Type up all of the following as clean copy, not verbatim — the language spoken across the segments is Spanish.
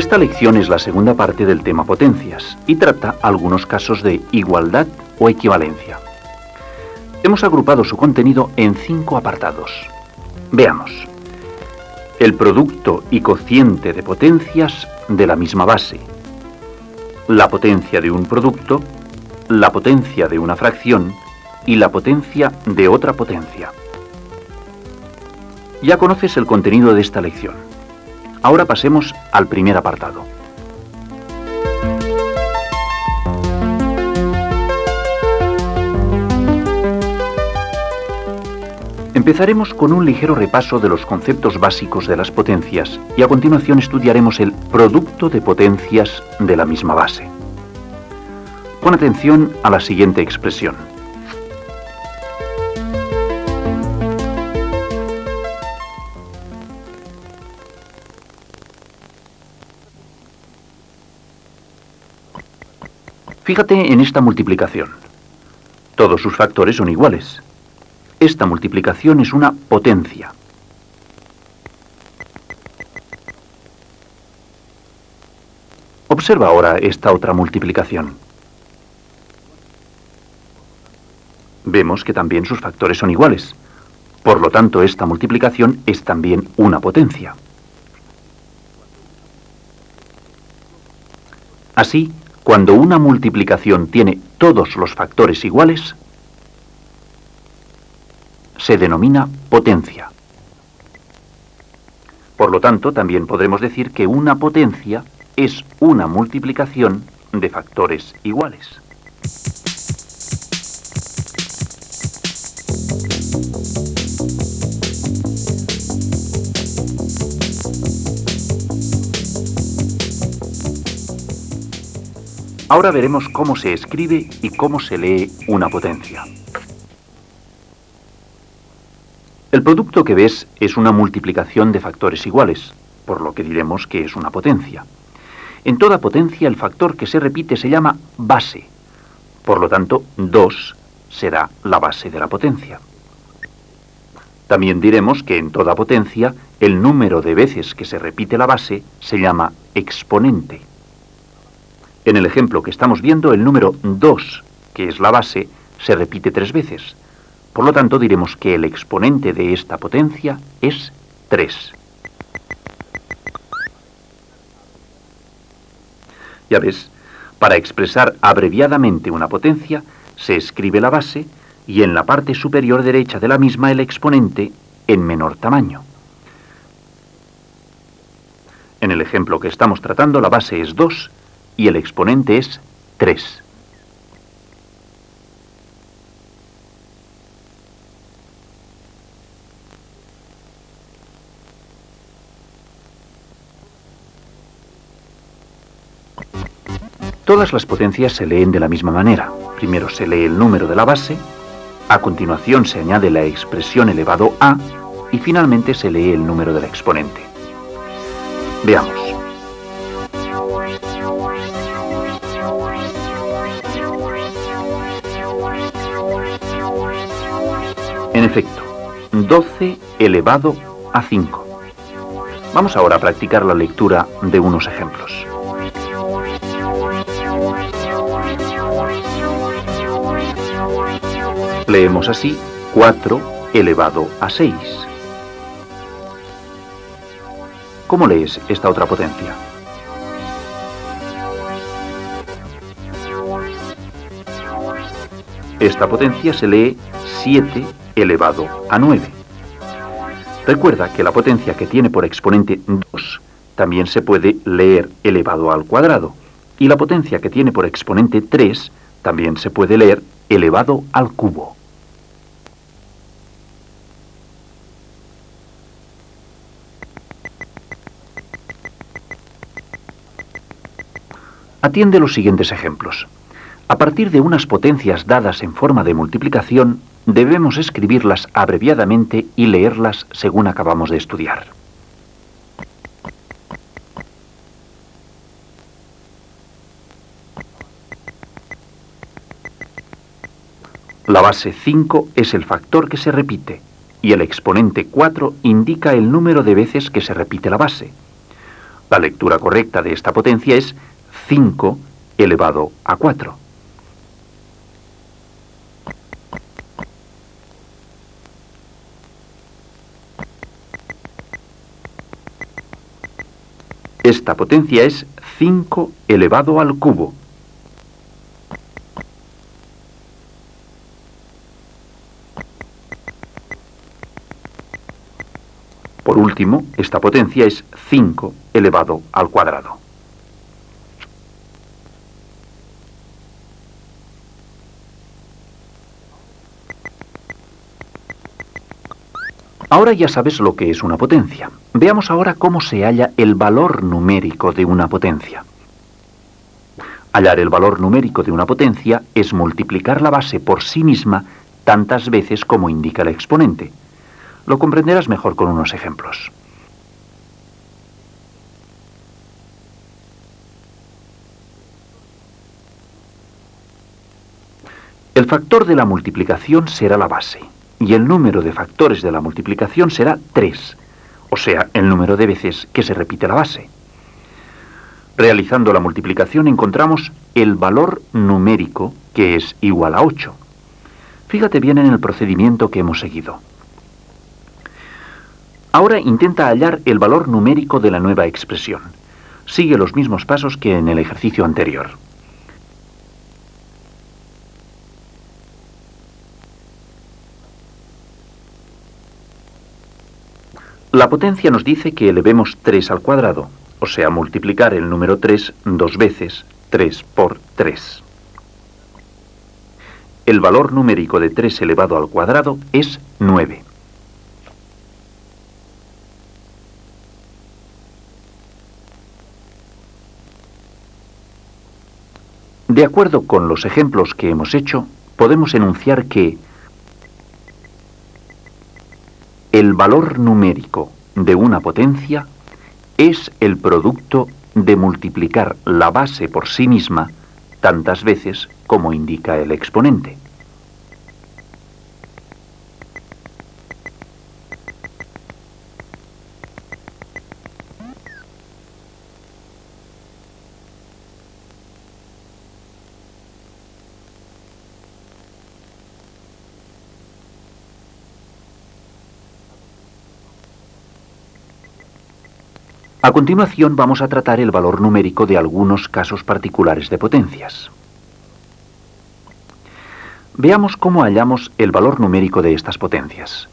Esta lección es la segunda parte del tema potencias y trata algunos casos de igualdad o equivalencia. Hemos agrupado su contenido en 5 apartados. Veamos. El producto y cociente de potencias de la misma base. La potencia de un producto, la potencia de una fracción y la potencia de otra potencia. Ya conoces el contenido de esta lección. Ahora pasemos al primer apartado. Empezaremos con un ligero repaso de los conceptos básicos de las potencias y a continuación estudiaremos el producto de potencias de la misma base. Pon atención a la siguiente expresión. Fíjate en esta multiplicación. Todos sus factores son iguales. Esta multiplicación es una potencia. Observa ahora esta otra multiplicación. Vemos que también sus factores son iguales. Por lo tanto, esta multiplicación es también una potencia. Así, cuando una multiplicación tiene todos los factores iguales, se denomina potencia. Por lo tanto, también podremos decir que una potencia es una multiplicación de factores iguales. Ahora veremos cómo se escribe y cómo se lee una potencia. El producto que ves es una multiplicación de factores iguales, por lo que diremos que es una potencia. En toda potencia el factor que se repite se llama base. Por lo tanto, 2 será la base de la potencia. También diremos que en toda potencia el número de veces que se repite la base se llama exponente. En el ejemplo que estamos viendo, el número 2, que es la base, se repite 3 veces. Por lo tanto, diremos que el exponente de esta potencia es 3. Ya ves, para expresar abreviadamente una potencia, se escribe la base y en la parte superior derecha de la misma el exponente en menor tamaño. En el ejemplo que estamos tratando, la base es 2 y el exponente es 3. Todas las potencias se leen de la misma manera. Primero se lee el número de la base, a continuación se añade la expresión elevado a y finalmente se lee el número del exponente. Veamos. En efecto, 12 elevado a 5. Vamos ahora a practicar la lectura de unos ejemplos. Leemos así 4 elevado a 6. ¿Cómo lees esta otra potencia? Esta potencia se lee 7 elevado a 9. Recuerda que la potencia que tiene por exponente 2 también se puede leer elevado al cuadrado, y la potencia que tiene por exponente 3 también se puede leer elevado al cubo. Atiende los siguientes ejemplos. A partir de unas potencias dadas en forma de multiplicación, debemos escribirlas abreviadamente y leerlas según acabamos de estudiar. La base 5 es el factor que se repite, y el exponente 4 indica el número de veces que se repite la base. La lectura correcta de esta potencia es 5 elevado a 4. Esta potencia es 5 elevado al cubo. Por último, esta potencia es 5 elevado al cuadrado. Ahora ya sabes lo que es una potencia. Veamos ahora cómo se halla el valor numérico de una potencia. Hallar el valor numérico de una potencia es multiplicar la base por sí misma tantas veces como indica el exponente. Lo comprenderás mejor con unos ejemplos. El factor de la multiplicación será la base, y el número de factores de la multiplicación será 3, o sea, el número de veces que se repite la base. Realizando la multiplicación encontramos el valor numérico, que es igual a 8. Fíjate bien en el procedimiento que hemos seguido. Ahora intenta hallar el valor numérico de la nueva expresión. Sigue los mismos pasos que en el ejercicio anterior. La potencia nos dice que elevemos 3 al cuadrado, o sea, multiplicar el número 3 dos veces, 3 por 3. El valor numérico de 3 elevado al cuadrado es 9. De acuerdo con los ejemplos que hemos hecho, podemos enunciar que el valor numérico de una potencia es el producto de multiplicar la base por sí misma tantas veces como indica el exponente. A continuación vamos a tratar el valor numérico de algunos casos particulares de potencias. Veamos cómo hallamos el valor numérico de estas potencias.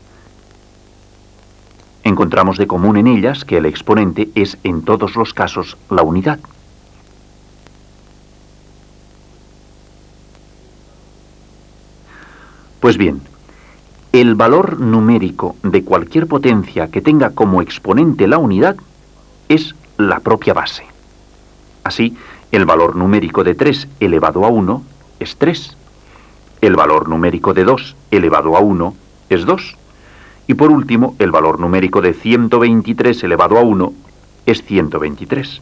Encontramos de común en ellas que el exponente es en todos los casos la unidad. Pues bien, el valor numérico de cualquier potencia que tenga como exponente la unidad es la propia base. Así, el valor numérico de 3 elevado a 1 es 3. El valor numérico de 2 elevado a 1 es 2. Y por último, el valor numérico de 123 elevado a 1 es 123.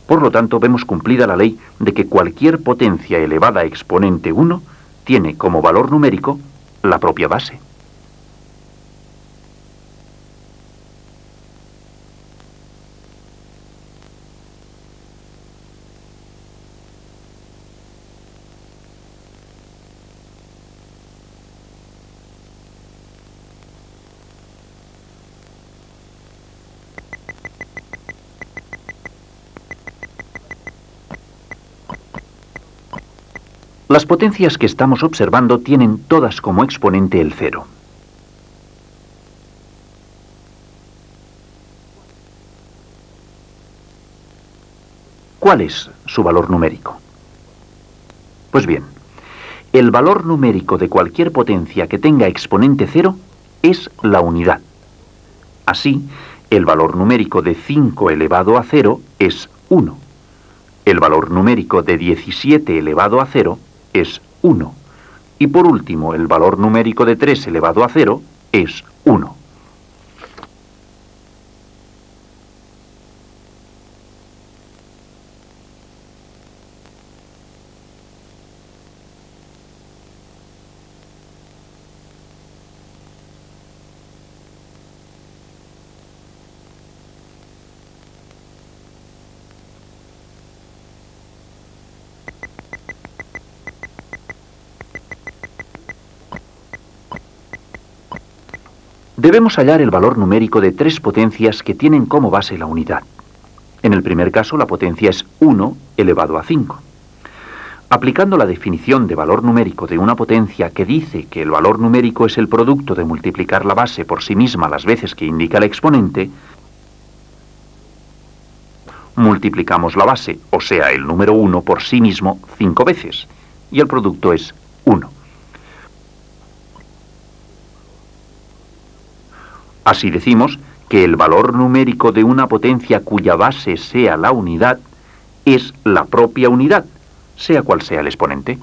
Por lo tanto, vemos cumplida la ley de que cualquier potencia elevada a exponente 1 tiene como valor numérico la propia base. Las potencias que estamos observando tienen todas como exponente el cero. ¿Cuál es su valor numérico? Pues bien, el valor numérico de cualquier potencia que tenga exponente cero es la unidad. Así, el valor numérico de 5 elevado a 0 es 1. El valor numérico de 17 elevado a 0 es 1. Y por último, el valor numérico de 3 elevado a 0 es 1. Debemos hallar el valor numérico de tres potencias que tienen como base la unidad. En el primer caso, la potencia es 1 elevado a 5. Aplicando la definición de valor numérico de una potencia que dice que el valor numérico es el producto de multiplicar la base por sí misma las veces que indica el exponente, multiplicamos la base, o sea, el número 1 por sí mismo 5 veces, y el producto es 1. Así decimos que el valor numérico de una potencia cuya base sea la unidad es la propia unidad, sea cual sea el exponente.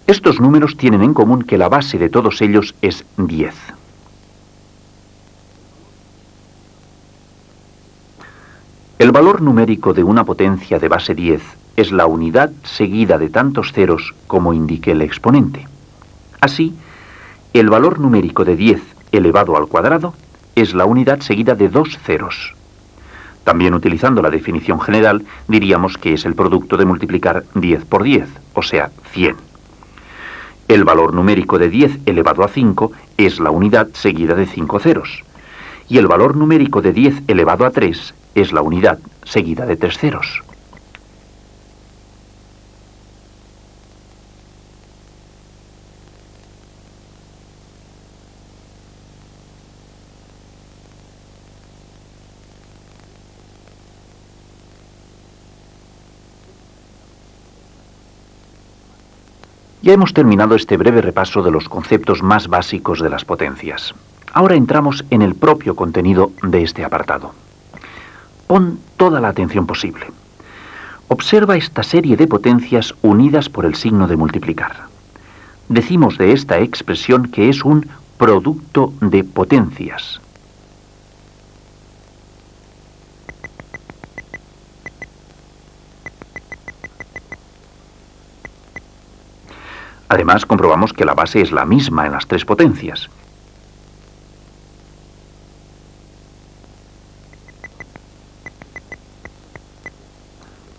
Estos números tienen en común que la base de todos ellos es 10. El valor numérico de una potencia de base 10 es la unidad seguida de tantos ceros como indique el exponente. Así, el valor numérico de 10 elevado al cuadrado es la unidad seguida de 2 ceros. También utilizando la definición general, diríamos que es el producto de multiplicar 10 por 10, o sea, 100. El valor numérico de 10 elevado a 5 es la unidad seguida de 5 ceros. Y el valor numérico de 10 elevado a 3 es la unidad seguida de 3 ceros. Ya hemos terminado este breve repaso de los conceptos más básicos de las potencias. Ahora entramos en el propio contenido de este apartado. Pon toda la atención posible. Observa esta serie de potencias unidas por el signo de multiplicar. Decimos de esta expresión que es un producto de potencias. Además, comprobamos que la base es la misma en las tres potencias.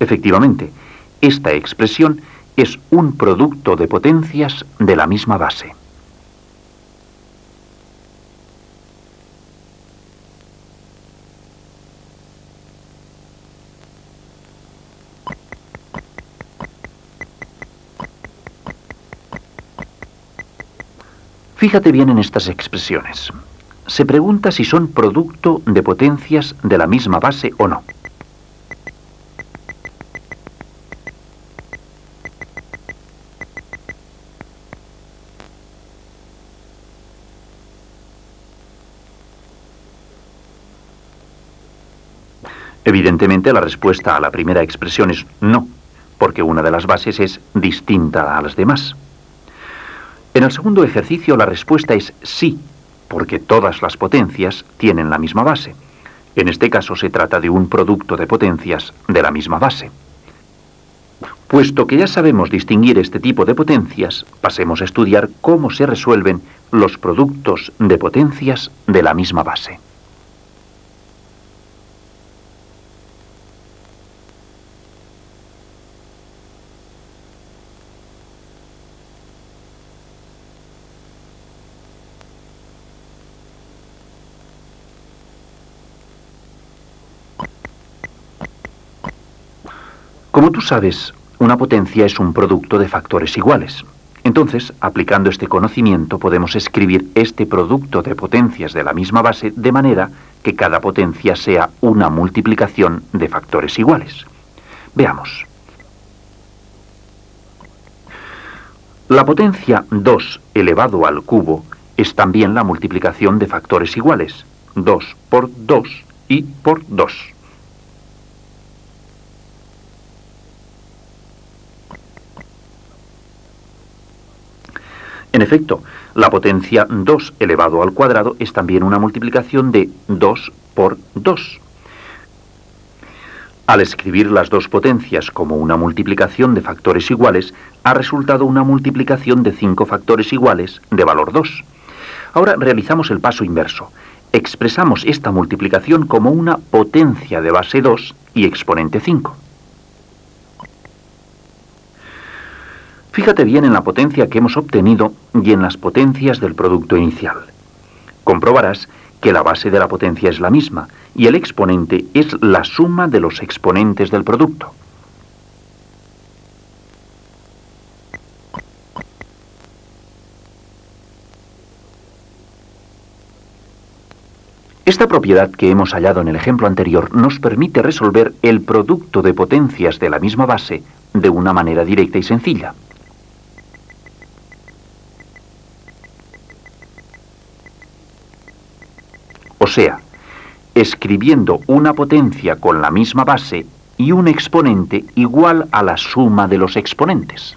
Efectivamente, esta expresión es un producto de potencias de la misma base. Fíjate bien en estas expresiones. Se pregunta si son producto de potencias de la misma base o no. Evidentemente, la respuesta a la primera expresión es no, porque una de las bases es distinta a las demás. En el segundo ejercicio la respuesta es sí, porque todas las potencias tienen la misma base. En este caso se trata de un producto de potencias de la misma base. Puesto que ya sabemos distinguir este tipo de potencias, pasemos a estudiar cómo se resuelven los productos de potencias de la misma base. Como tú sabes, una potencia es un producto de factores iguales. Entonces, aplicando este conocimiento, podemos escribir este producto de potencias de la misma base de manera que cada potencia sea una multiplicación de factores iguales. Veamos. La potencia 2 elevado al cubo es también la multiplicación de factores iguales. 2 por 2 y por 2. En efecto, la potencia 2 elevado al cuadrado es también una multiplicación de 2 por 2. Al escribir las dos potencias como una multiplicación de factores iguales, ha resultado una multiplicación de 5 factores iguales de valor 2. Ahora realizamos el paso inverso. Expresamos esta multiplicación como una potencia de base 2 y exponente 5. Fíjate bien en la potencia que hemos obtenido y en las potencias del producto inicial. Comprobarás que la base de la potencia es la misma y el exponente es la suma de los exponentes del producto. Esta propiedad que hemos hallado en el ejemplo anterior nos permite resolver el producto de potencias de la misma base de una manera directa y sencilla. O sea, escribiendo una potencia con la misma base y un exponente igual a la suma de los exponentes.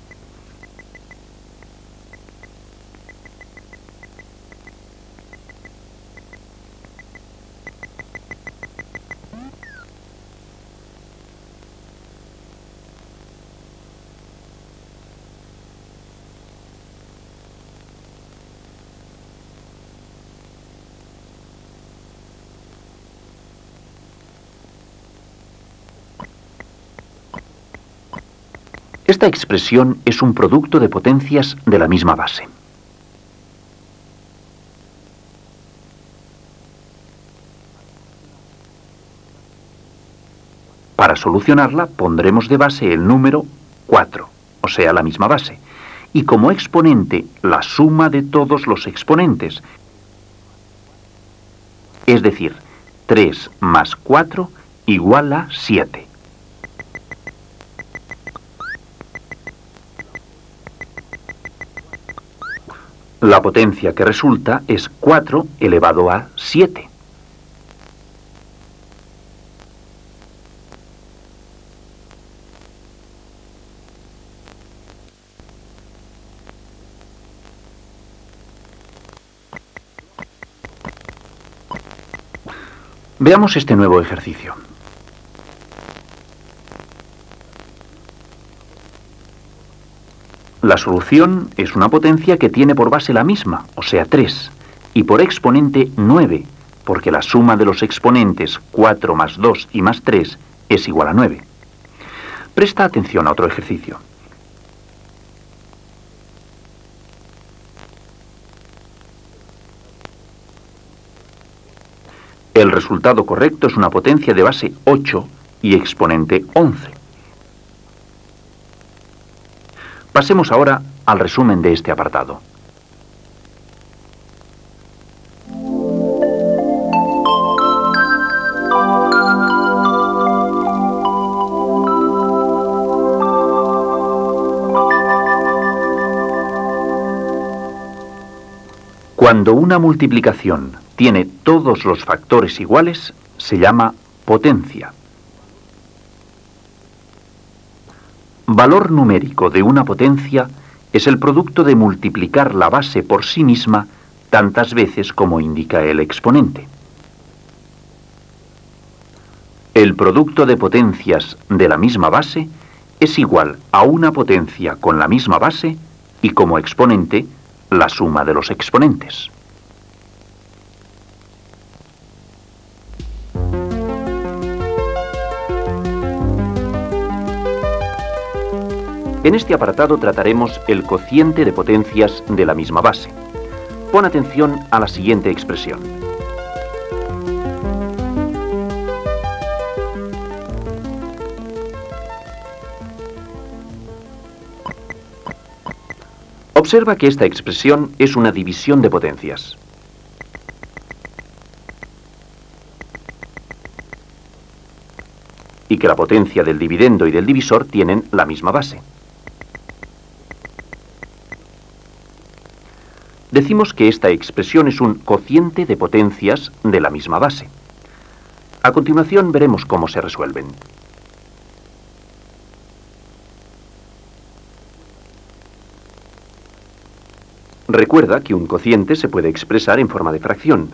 Esta expresión es un producto de potencias de la misma base. Para solucionarla pondremos de base el número 4, o sea, la misma base, y como exponente la suma de todos los exponentes, es decir, 3 más 4 igual a 7. La potencia que resulta es 4 elevado a 7. Veamos este nuevo ejercicio. La solución es una potencia que tiene por base la misma, o sea 3, y por exponente 9, porque la suma de los exponentes 4 más 2 y más 3 es igual a 9. Presta atención a otro ejercicio. El resultado correcto es una potencia de base 8 y exponente 11. Pasemos ahora al resumen de este apartado. Cuando una multiplicación tiene todos los factores iguales, se llama potencia. Valor numérico de una potencia es el producto de multiplicar la base por sí misma tantas veces como indica el exponente. El producto de potencias de la misma base es igual a una potencia con la misma base y como exponente la suma de los exponentes. En este apartado trataremos el cociente de potencias de la misma base. Pon atención a la siguiente expresión. Observa que esta expresión es una división de potencias. Y que la potencia del dividendo y del divisor tienen la misma base. Decimos que esta expresión es un cociente de potencias de la misma base. A continuación veremos cómo se resuelven. Recuerda que un cociente se puede expresar en forma de fracción.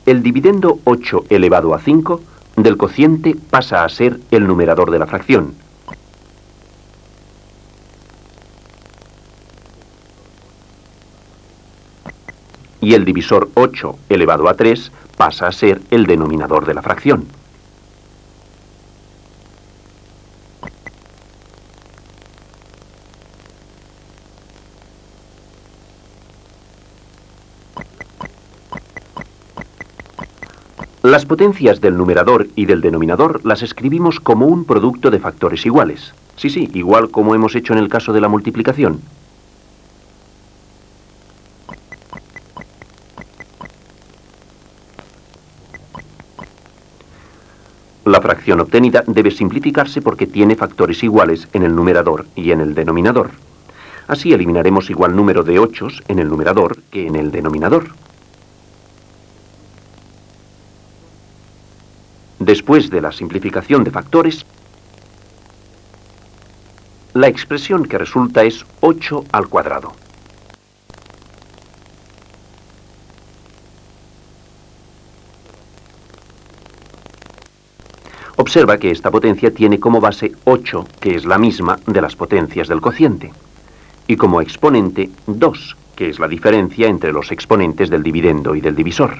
El dividendo 8 elevado a 5 del cociente pasa a ser el numerador de la fracción. Y el divisor 8 elevado a 3 pasa a ser el denominador de la fracción. Las potencias del numerador y del denominador las escribimos como un producto de factores iguales. Sí, igual como hemos hecho en el caso de la multiplicación. La fracción obtenida debe simplificarse porque tiene factores iguales en el numerador y en el denominador. Así eliminaremos igual número de 8 en el numerador que en el denominador. Después de la simplificación de factores, la expresión que resulta es 8 al cuadrado. Observa que esta potencia tiene como base 8, que es la misma de las potencias del cociente, y como exponente 2, que es la diferencia entre los exponentes del dividendo y del divisor.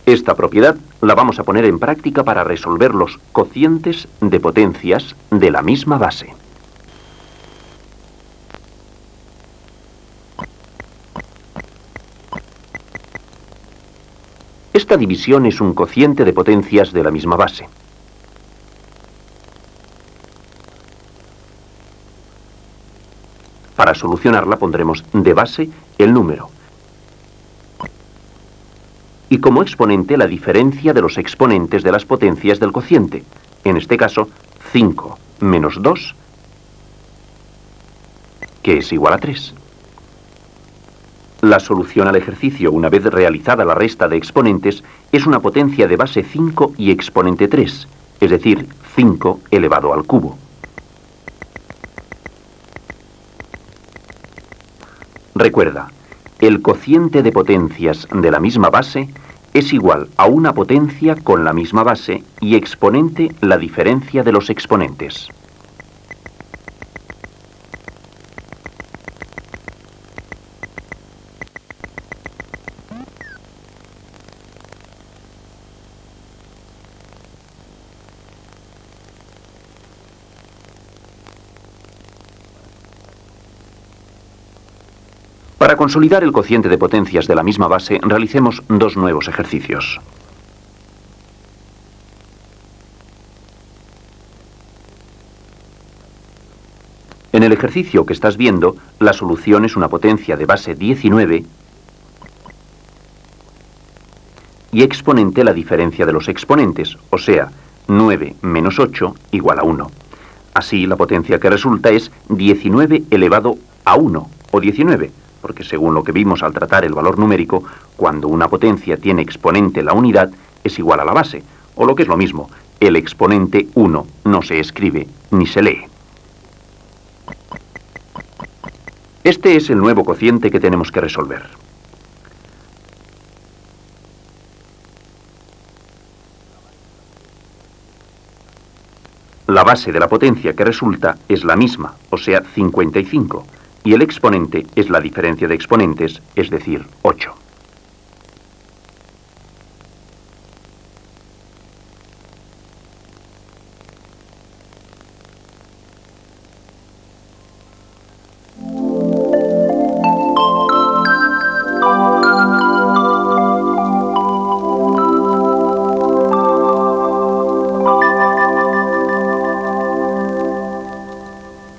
Esta propiedad la vamos a poner en práctica para resolver los cocientes de potencias de la misma base. Esta división es un cociente de potencias de la misma base. Para solucionarla pondremos de base el número y como exponente la diferencia de los exponentes de las potencias del cociente. En este caso, 5 menos 2, que es igual a 3. La solución al ejercicio, una vez realizada la resta de exponentes, es una potencia de base 5 y exponente 3, es decir, 5 elevado al cubo. Recuerda, el cociente de potencias de la misma base es igual a una potencia con la misma base y exponente la diferencia de los exponentes. Para consolidar el cociente de potencias de la misma base, realicemos dos nuevos ejercicios. En el ejercicio que estás viendo, la solución es una potencia de base 19 y exponente la diferencia de los exponentes, o sea, 9 menos 8 igual a 1. Así, la potencia que resulta es 19 elevado a 1, o 19, porque según lo que vimos al tratar el valor numérico, cuando una potencia tiene exponente la unidad, es igual a la base, o lo que es lo mismo, el exponente 1 no se escribe ni se lee. Este es el nuevo cociente que tenemos que resolver. La base de la potencia que resulta es la misma, o sea, 55, y el exponente es la diferencia de exponentes, es decir, 8.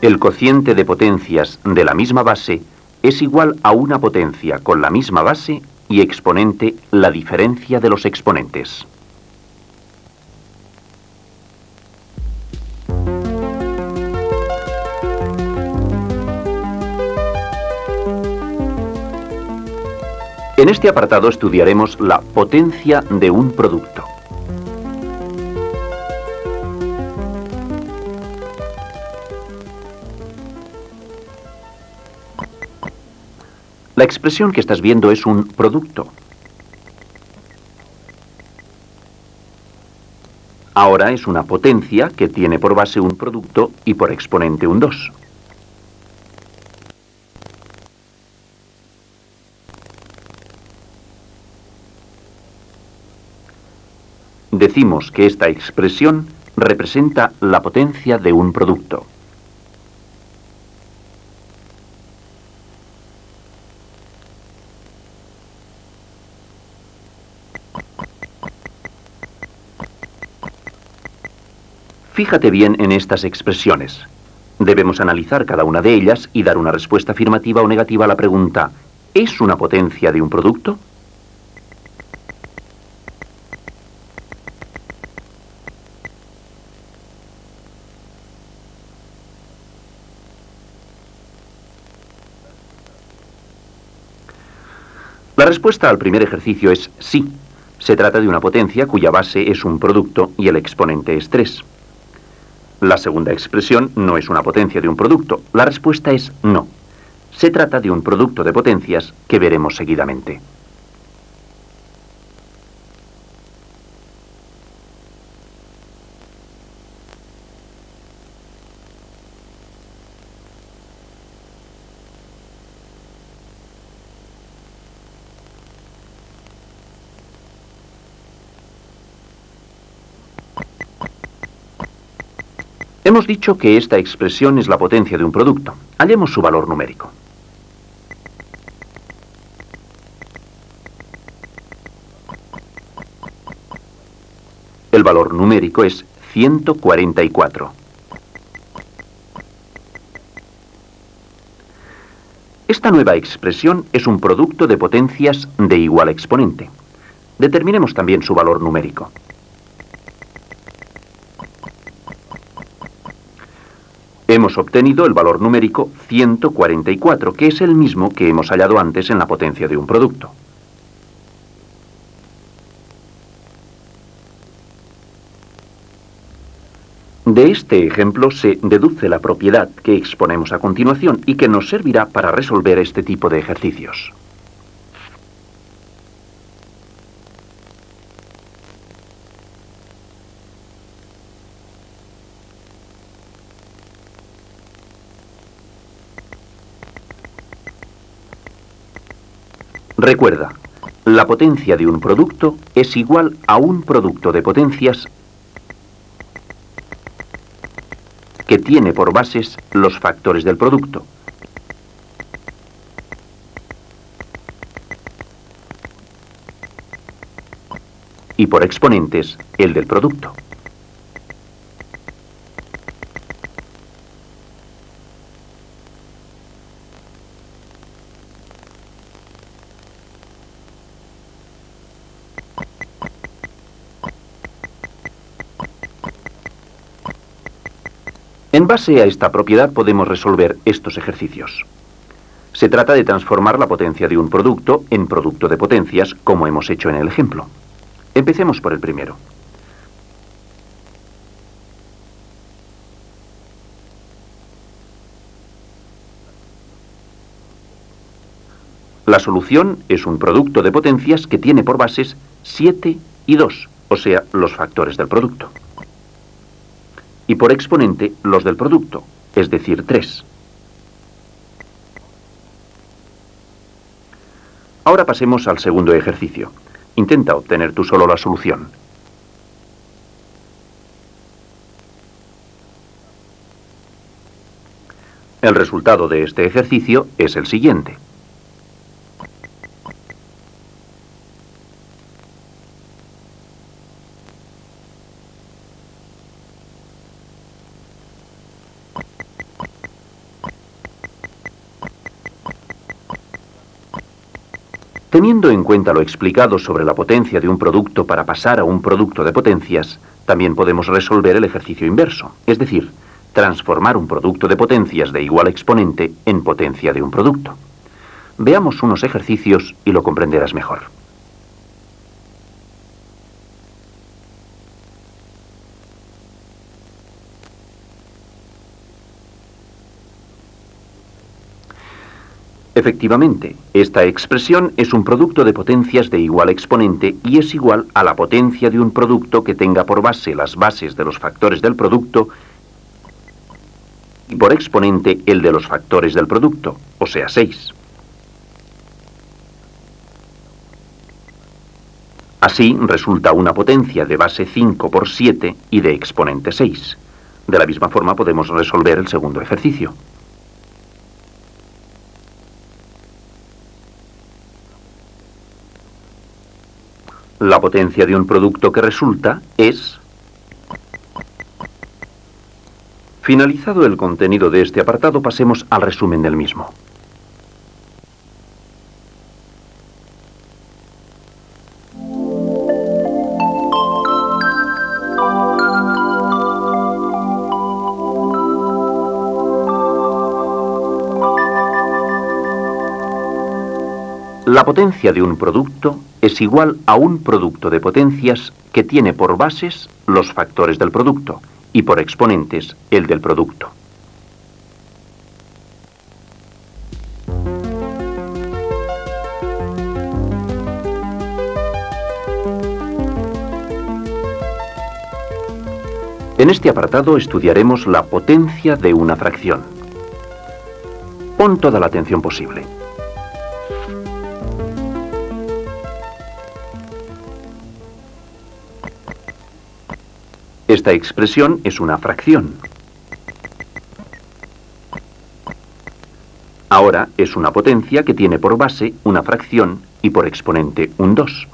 El cociente de potencias de la misma base es igual a una potencia con la misma base y exponente la diferencia de los exponentes. En este apartado estudiaremos la potencia de un producto. La expresión que estás viendo es un producto. Ahora es una potencia que tiene por base un producto y por exponente un 2. Decimos que esta expresión representa la potencia de un producto. Fíjate bien en estas expresiones. Debemos analizar cada una de ellas y dar una respuesta afirmativa o negativa a la pregunta: ¿es una potencia de un producto? La respuesta al primer ejercicio es sí. Se trata de una potencia cuya base es un producto y el exponente es 3. La segunda expresión no es una potencia de un producto. La respuesta es no. Se trata de un producto de potencias que veremos seguidamente. Hemos dicho que esta expresión es la potencia de un producto. Hallemos su valor numérico. El valor numérico es 144. Esta nueva expresión es un producto de potencias de igual exponente. Determinemos también su valor numérico. Hemos obtenido el valor numérico 144, que es el mismo que hemos hallado antes en la potencia de un producto. De este ejemplo se deduce la propiedad que exponemos a continuación y que nos servirá para resolver este tipo de ejercicios. Recuerda, la potencia de un producto es igual a un producto de potencias que tiene por bases los factores del producto. Y por exponentes, el del producto. En base a esta propiedad podemos resolver estos ejercicios. Se trata de transformar la potencia de un producto en producto de potencias, como hemos hecho en el ejemplo. Empecemos por el primero. La solución es un producto de potencias que tiene por bases 7 y 2, o sea, los factores del producto. Y por exponente los del producto, es decir, 3. Ahora pasemos al segundo ejercicio. Intenta obtener tú solo la solución. El resultado de este ejercicio es el siguiente. Teniendo en cuenta lo explicado sobre la potencia de un producto para pasar a un producto de potencias, también podemos resolver el ejercicio inverso, es decir, transformar un producto de potencias de igual exponente en potencia de un producto. Veamos unos ejercicios y lo comprenderás mejor. Efectivamente, esta expresión es un producto de potencias de igual exponente y es igual a la potencia de un producto que tenga por base las bases de los factores del producto y por exponente el de los factores del producto, o sea, 6. Así resulta una potencia de base 5 por 7 y de exponente 6. De la misma forma podemos resolver el segundo ejercicio. La potencia de un producto que resulta es... Finalizado el contenido de este apartado, pasemos al resumen del mismo. La potencia de un producto es igual a un producto de potencias que tiene por bases los factores del producto y por exponentes el del producto. En este apartado estudiaremos la potencia de una fracción. Pon toda la atención posible. Esta expresión es una fracción. Ahora es una potencia que tiene por base una fracción y por exponente un 2.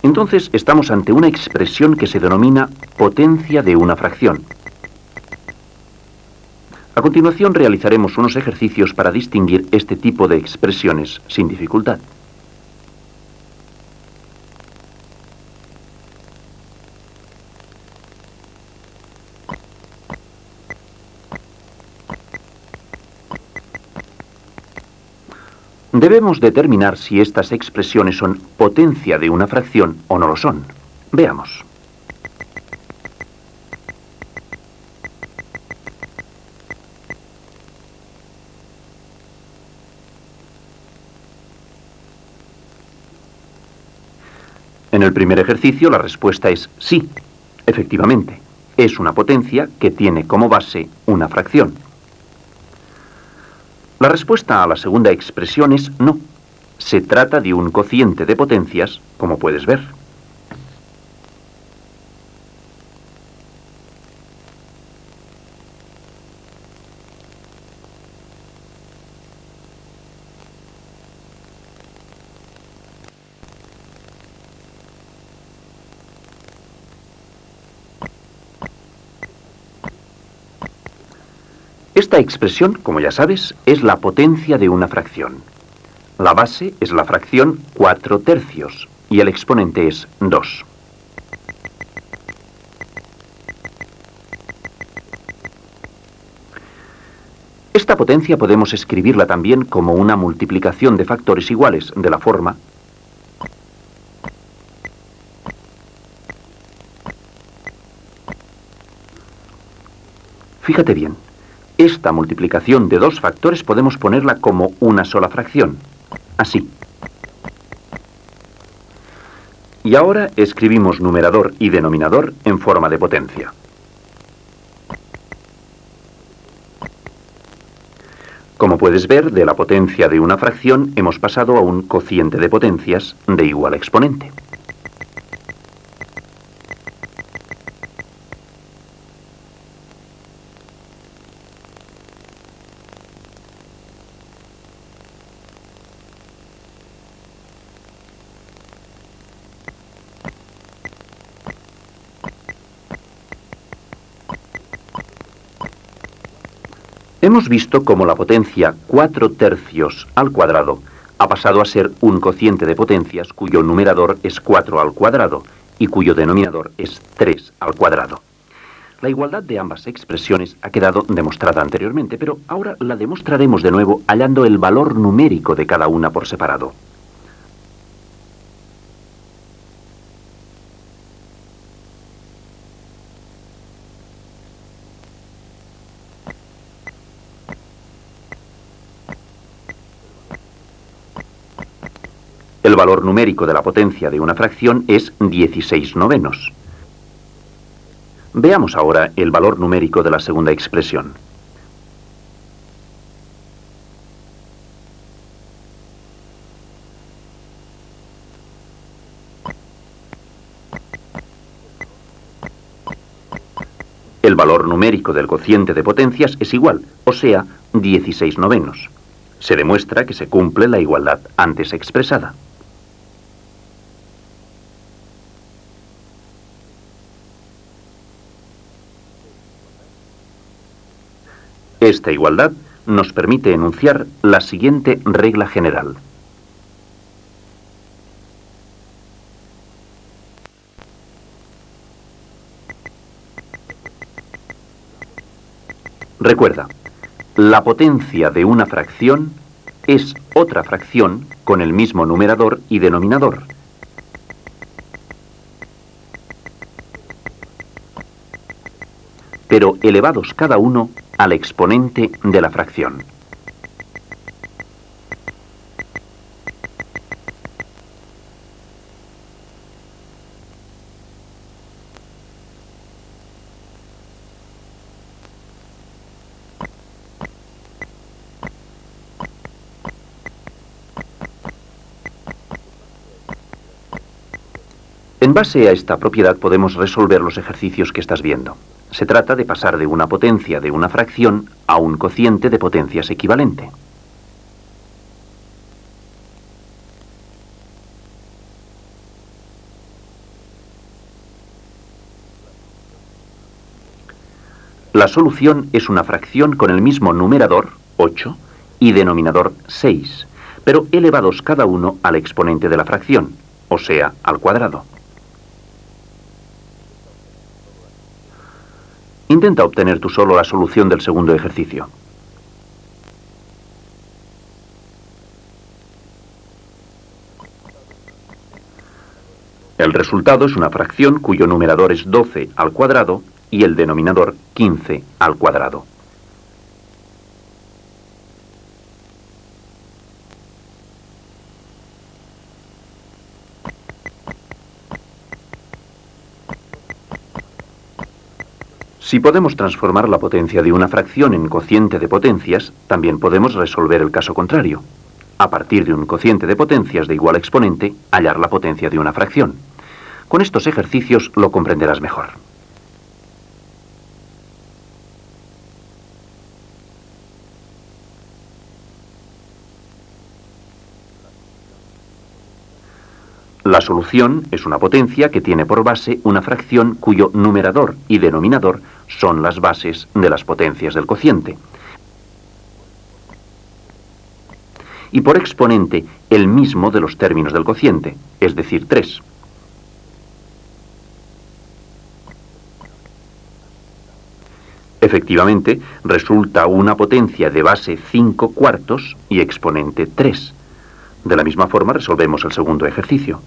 Entonces estamos ante una expresión que se denomina potencia de una fracción. A continuación realizaremos unos ejercicios para distinguir este tipo de expresiones sin dificultad. Debemos determinar si estas expresiones son potencia de una fracción o no lo son. Veamos. En el primer ejercicio la respuesta es sí, efectivamente, es una potencia que tiene como base una fracción. La respuesta a la segunda expresión es no, se trata de un cociente de potencias, como puedes ver. Esta expresión, como ya sabes, es la potencia de una fracción. La base es la fracción 4/3 y el exponente es 2. Esta potencia podemos escribirla también como una multiplicación de factores iguales, de la forma Fíjate bien. Esta multiplicación de dos factores podemos ponerla como una sola fracción, así. Y ahora escribimos numerador y denominador en forma de potencia. Como puedes ver, de la potencia de una fracción hemos pasado a un cociente de potencias de igual exponente. Hemos visto cómo la potencia 4/3 al cuadrado ha pasado a ser un cociente de potencias cuyo numerador es 4 al cuadrado y cuyo denominador es 3 al cuadrado. La igualdad de ambas expresiones ha quedado demostrada anteriormente, pero ahora la demostraremos de nuevo hallando el valor numérico de cada una por separado. El valor numérico de la potencia de una fracción es 16 novenos. Veamos ahora el valor numérico de la segunda expresión. El valor numérico del cociente de potencias es igual, o sea, 16 novenos. Se demuestra que se cumple la igualdad antes expresada. Esta igualdad nos permite enunciar la siguiente regla general. Recuerda, la potencia de una fracción es otra fracción con el mismo numerador y denominador. Pero elevados cada uno al exponente de la fracción. En base a esta propiedad podemos resolver los ejercicios que estás viendo. Se trata de pasar de una potencia de una fracción a un cociente de potencias equivalente. La solución es una fracción con el mismo numerador, 8, y denominador 6, pero elevados cada uno al exponente de la fracción, o sea, al cuadrado. Intenta obtener tú solo la solución del segundo ejercicio. El resultado es una fracción cuyo numerador es 12 al cuadrado y el denominador 15 al cuadrado. Si podemos transformar la potencia de una fracción en cociente de potencias, también podemos resolver el caso contrario. A partir de un cociente de potencias de igual exponente, hallar la potencia de una fracción. Con estos ejercicios lo comprenderás mejor. La solución es una potencia que tiene por base una fracción cuyo numerador y denominador son las bases de las potencias del cociente. Y por exponente el mismo de los términos del cociente, es decir, 3. Efectivamente, resulta una potencia de base 5 cuartos y exponente 3. De la misma forma resolvemos el segundo ejercicio.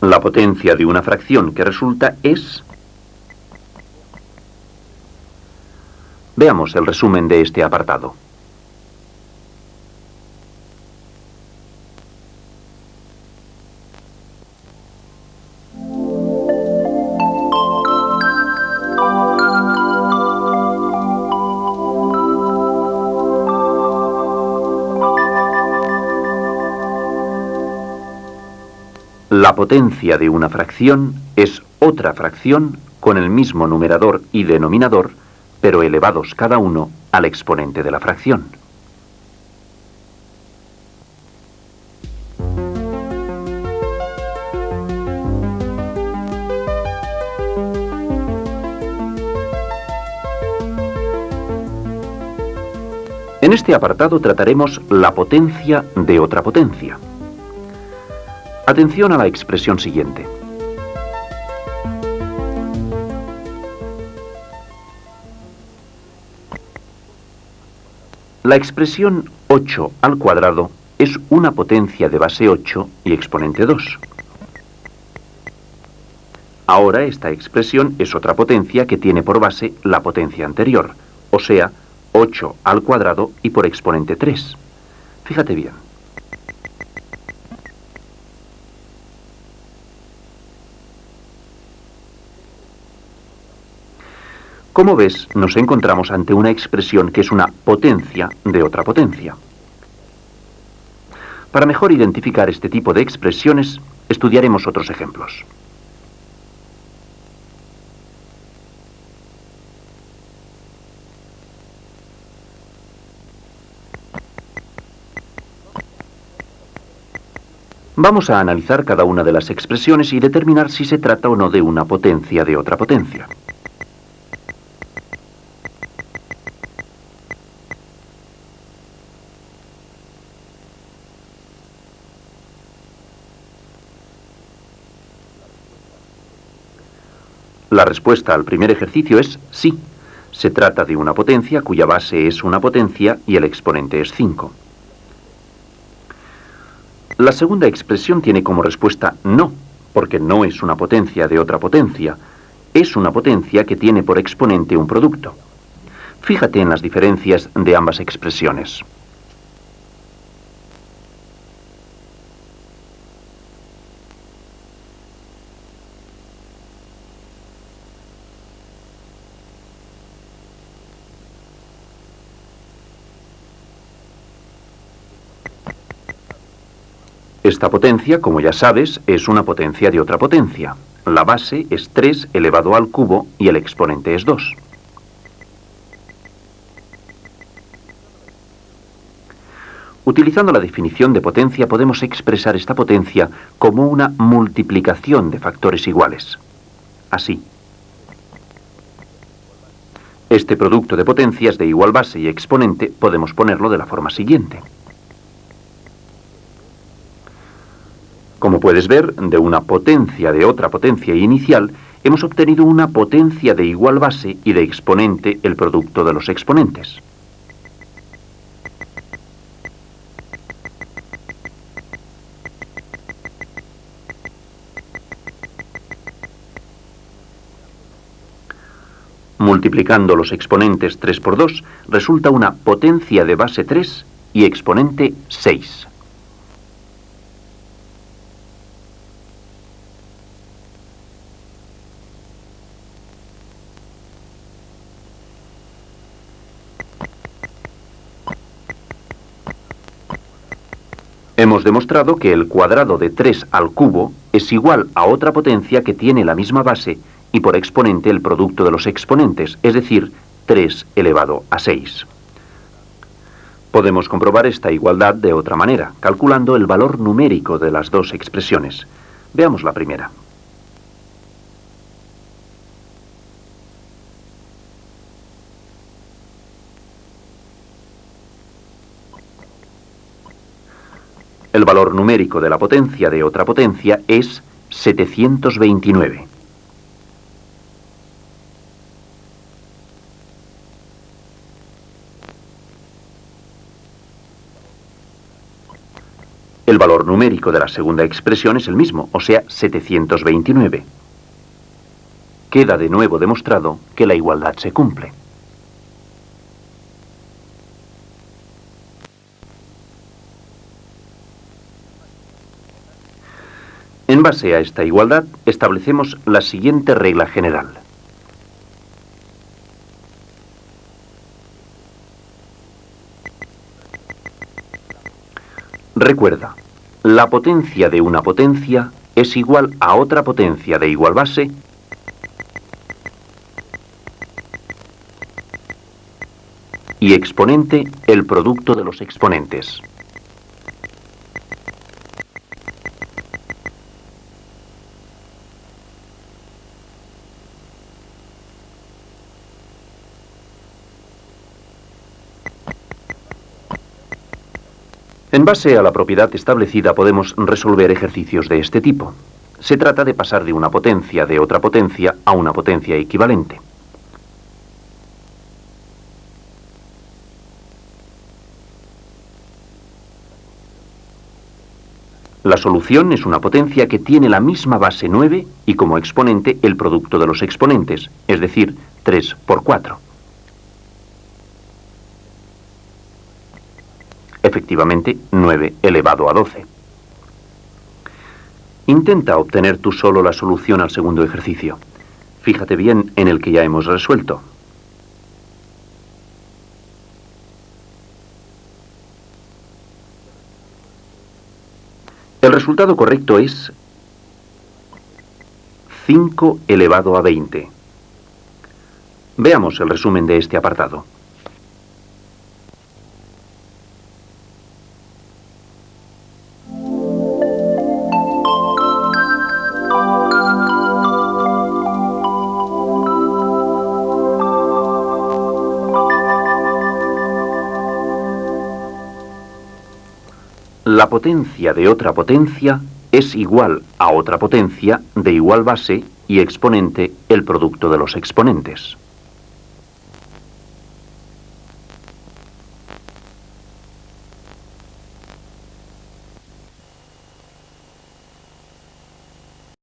La potencia de una fracción que resulta es... Veamos el resumen de este apartado. La potencia de una fracción es otra fracción con el mismo numerador y denominador, pero elevados cada uno al exponente de la fracción. En este apartado trataremos la potencia de otra potencia. Atención a la expresión siguiente. La expresión 8 al cuadrado es una potencia de base 8 y exponente 2. Ahora esta expresión es otra potencia que tiene por base la potencia anterior, o sea, 8 al cuadrado y por exponente 3. Fíjate bien. Como ves, nos encontramos ante una expresión que es una potencia de otra potencia. Para mejor identificar este tipo de expresiones, estudiaremos otros ejemplos. Vamos a analizar cada una de las expresiones y determinar si se trata o no de una potencia de otra potencia. La respuesta al primer ejercicio es sí. Se trata de una potencia cuya base es una potencia y el exponente es 5. La segunda expresión tiene como respuesta no, porque no es una potencia de otra potencia. Es una potencia que tiene por exponente un producto. Fíjate en las diferencias de ambas expresiones. Esta potencia, como ya sabes, es una potencia de otra potencia. La base es 3 elevado al cubo y el exponente es 2. Utilizando la definición de potencia podemos expresar esta potencia como una multiplicación de factores iguales. Así. Este producto de potencias de igual base y exponente podemos ponerlo de la forma siguiente. Como puedes ver, de una potencia de otra potencia inicial, hemos obtenido una potencia de igual base y de exponente el producto de los exponentes. Multiplicando los exponentes 3 por 2, resulta una potencia de base 3 y exponente 6. Hemos demostrado que el cuadrado de 3 al cubo es igual a otra potencia que tiene la misma base y por exponente el producto de los exponentes, es decir, 3 elevado a 6. Podemos comprobar esta igualdad de otra manera, calculando el valor numérico de las dos expresiones. Veamos la primera. El valor numérico de la potencia de otra potencia es 729. El valor numérico de la segunda expresión es el mismo, o sea, 729. Queda de nuevo demostrado que la igualdad se cumple. En base a esta igualdad, establecemos la siguiente regla general. Recuerda, la potencia de una potencia es igual a otra potencia de igual base y exponente el producto de los exponentes. En base a la propiedad establecida podemos resolver ejercicios de este tipo. Se trata de pasar de una potencia de otra potencia a una potencia equivalente. La solución es una potencia que tiene la misma base 9 y como exponente el producto de los exponentes, es decir, 3 por 4. Efectivamente, 9 elevado a 12. Intenta obtener tú solo la solución al segundo ejercicio. Fíjate bien en el que ya hemos resuelto. El resultado correcto es 5 elevado a 20. Veamos el resumen de este apartado. La potencia de otra potencia es igual a otra potencia de igual base y exponente el producto de los exponentes.